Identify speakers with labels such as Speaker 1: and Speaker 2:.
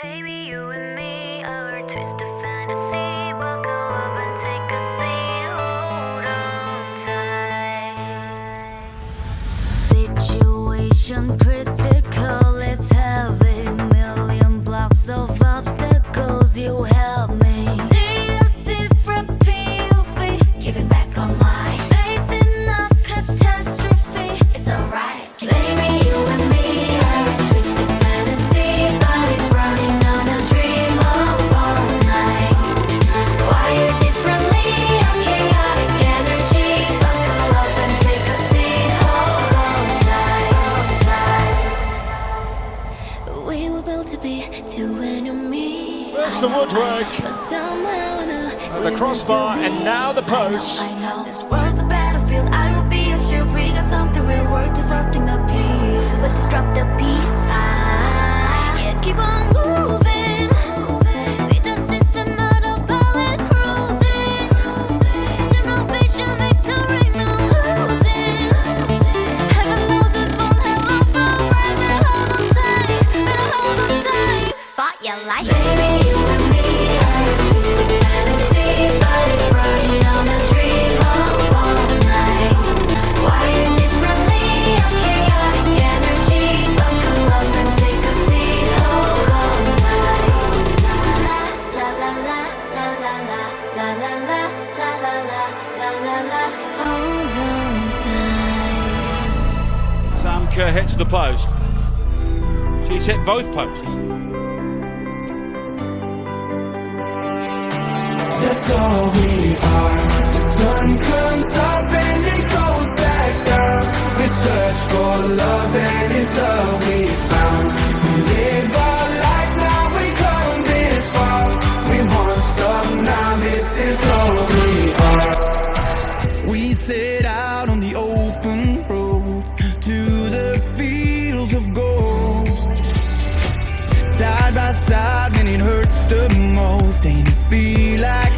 Speaker 1: Baby, you and me are a twist of fantasy. Buckle up and take a seat. Hold on tight. Situation critical, it's heavy. Million blocks of obstacles, you help me. See a different POV, giving back on my faith in a catastrophe. It's alright, baby, you and me are a twisted fantasy. Bodies running on a dream of all night. Wired differently, a chaotic energy. Buckle up and take a seat. Hold on tight. We were built to be two enemies.
Speaker 2: There's the woodwork,
Speaker 1: But somehow
Speaker 2: and the crossbar, and now the post.
Speaker 1: I know this world's a battlefield. I will be a shield. We got something real worth disrupting the peace. But disrupt the peace. Yeah, keep on moving. With the system autopilot cruising. Tunnel vision, victory, no losing. Heaven knows this won't have a fall. Right, better hold on tight. Better hold on tight. Fought your life. Baby, you and me are a twisted fantasy. Bodies running on a dream of all night. Wired differently, a chaotic energy. Buckle up and take a seat. Hold on tight. La la la la la la la la la la la la la la la. Hold on tight.
Speaker 2: Sam Kerr hits the post. She's hit both posts.
Speaker 3: That's all we are. The sun comes up and it goes back down. We search for love and it's love we found. We live our life now, we come this far. We won't stop now, this is all we are. We set out on the open road to the fields of gold. Side by side when it hurts the most, and it feel like